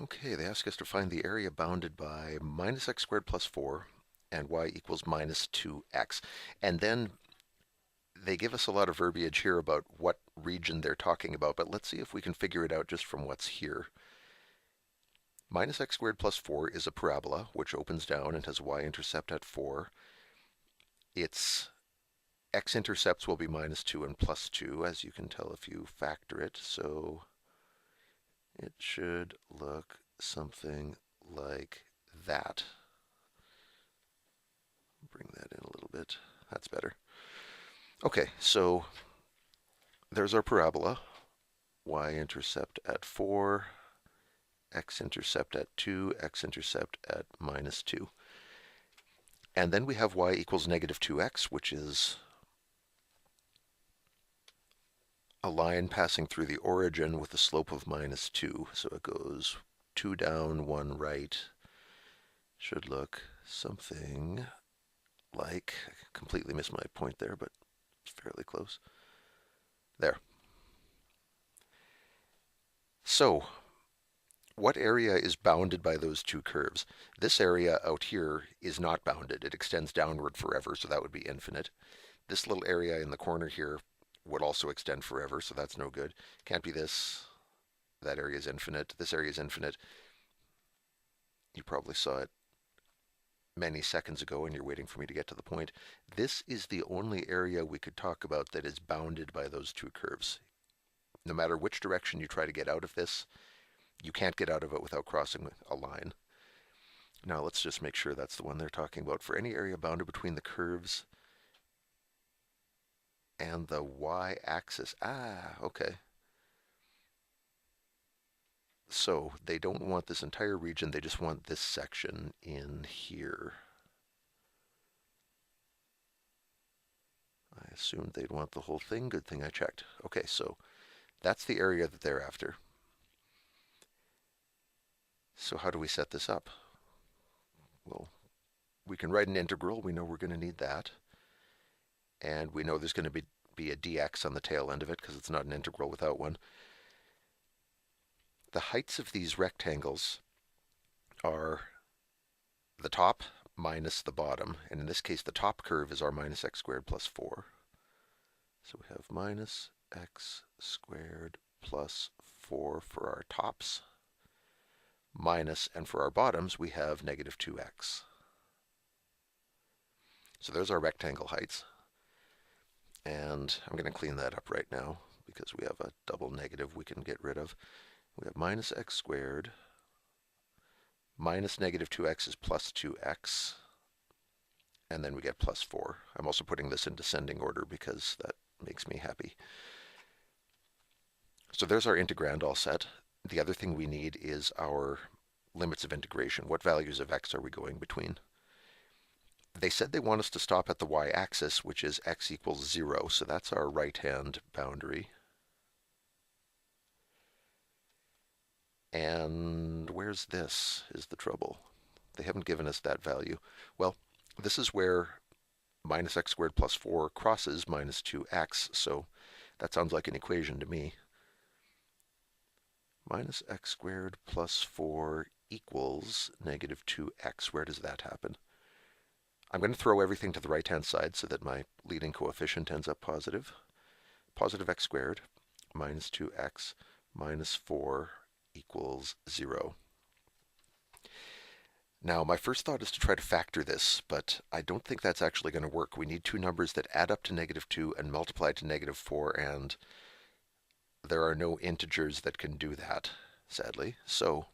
Okay, they ask us to find the area bounded by minus x squared plus 4 and y equals minus 2x. And then they give us a lot of verbiage here about what region they're talking about, but let's see if we can figure it out just from what's here. Minus x squared plus 4 is a parabola, which opens down and has a y-intercept at 4. Its x-intercepts will be minus 2 and plus 2, as you can tell if you factor it. So it should look something like that. Bring that in a little bit. That's better. Okay, so there's our parabola. Y-intercept at 4, x-intercept at 2, x-intercept at minus 2. And then we have y equals negative 2x, which is a line passing through the origin with a slope of minus 2. So it goes 2 down, 1 right. Should look something like, I completely missed my point there, but it's fairly close. There. So, what area is bounded by those two curves? This area out here is not bounded. It extends downward forever, so that would be infinite. This little area in the corner here would also extend forever, so that's no good. Can't be this. That area is infinite. This area is infinite. You probably saw it many seconds ago and you're waiting for me to get to the point. This is the only area we could talk about that is bounded by those two curves. No matter which direction you try to get out of this, you can't get out of it without crossing a line. Now let's just make sure that's the one they're talking about. For any area bounded between the curves and the y-axis. Okay. So they don't want this entire region, they just want this section in here. I assumed they'd want the whole thing. Good thing I checked. Okay, so that's the area that they're after. So how do we set this up? Well, we can write an integral. We know we're going to need that. And we know there's going to be a dx on the tail end of it because it's not an integral without one. The heights of these rectangles are the top minus the bottom. And in this case, the top curve is our minus x squared plus 4. So we have minus x squared plus 4 for our tops, minus, and for our bottoms, we have negative 2x. So there's our rectangle heights. And I'm going to clean that up right now because we have a double negative we can get rid of. We have minus x squared minus negative 2x is plus 2x. And then we get plus 4. I'm also putting this in descending order because that makes me happy. So there's our integrand all set. The other thing we need is our limits of integration. What values of x are we going between? They said they want us to stop at the y-axis, which is x equals 0. So that's our right-hand boundary. And where's this is the trouble. They haven't given us that value. Well, this is where minus x squared plus 4 crosses minus 2x. So that sounds like an equation to me. Minus x squared plus 4 equals negative 2x. Where does that happen? I'm going to throw everything to the right-hand side so that my leading coefficient ends up positive. Positive x squared minus 2x minus 4 equals 0. Now, my first thought is to try to factor this, but I don't think that's actually going to work. We need two numbers that add up to negative 2 and multiply to negative 4, and there are no integers that can do that, sadly. So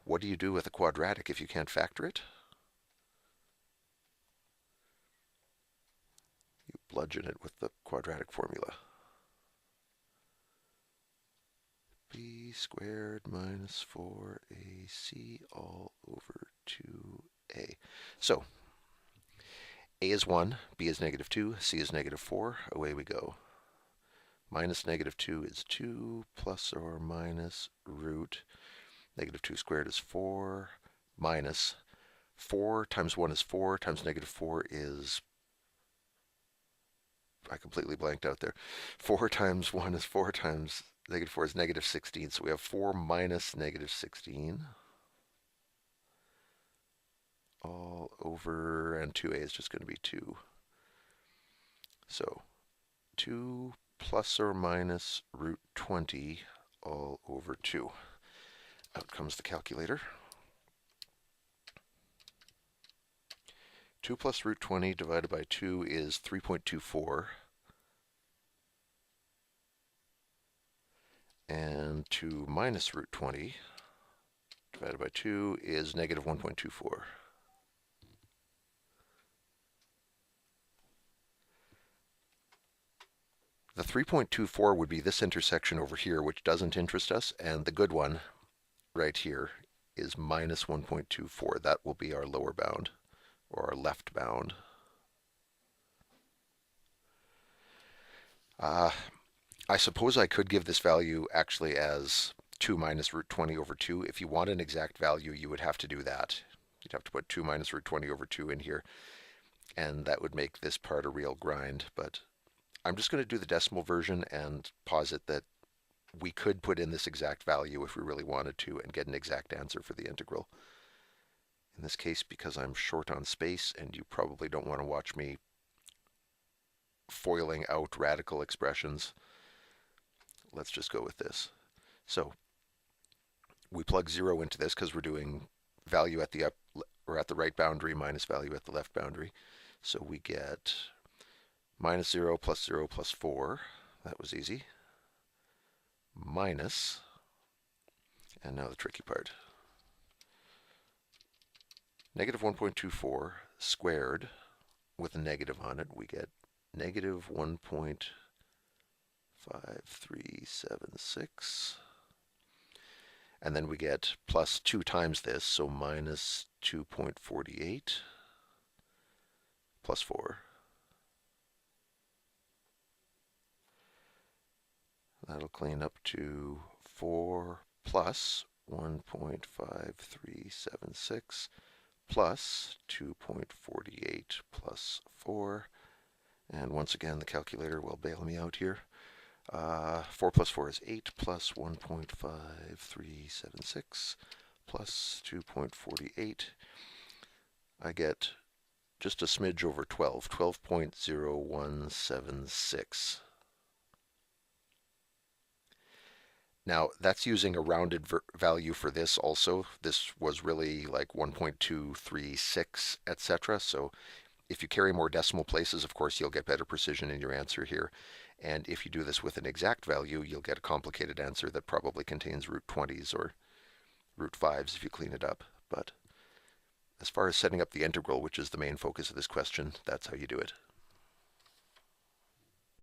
what do you do with a quadratic if you can't factor it? You bludgeon it with the quadratic formula. B squared minus 4ac all over 2a. So a is 1, b is negative 2, c is negative 4. Away we go. Minus negative 2 is 2, plus or minus root. Negative 2 squared is 4, minus 4 times 1 is 4, times negative 4 is, I completely blanked out there. 4 times 1 is 4 times Negative 4 is negative 16. So we have 4 minus negative 16 all over, and 2a is just going to be 2. So 2 plus or minus root 20 all over 2. Out comes the calculator. 2 plus root 20 divided by 2 is 3.24. And 2 minus root 20 divided by 2 is negative 1.24. The 3.24 would be this intersection over here, which doesn't interest us, and the good one right here is minus 1.24. That will be our lower bound, or our left bound. I suppose I could give this value actually as 2 minus root 20 over 2. If you want an exact value, you would have to do that. You'd have to put 2 minus root 20 over 2 in here, and that would make this part a real grind. But I'm just going to do the decimal version and posit that we could put in this exact value if we really wanted to and get an exact answer for the integral. In this case, because I'm short on space and you probably don't want to watch me foiling out radical expressions, let's just go with this. So we plug 0 into this because we're doing value at the up or at the right boundary minus value at the left boundary. So we get minus 0 plus 4. That was easy. Minus, and now the tricky part, negative 1.24 squared with a negative on it. We get negative 1.5376. And then we get plus 2 times this, so minus 2.48 plus 4. That'll clean up to 4 plus 1.5376 plus 2.48 plus 4. And once again, the calculator will bail me out here. 4 plus 4 is 8 plus 1.5376 plus 2.48. I get just a smidge over 12, 12.0176. Now, that's using a rounded value for this also. This was really like 1.236, etc. So if you carry more decimal places, of course, you'll get better precision in your answer here. And if you do this with an exact value, you'll get a complicated answer that probably contains root 20s or root 5s if you clean it up. But as far as setting up the integral, which is the main focus of this question, that's how you do it.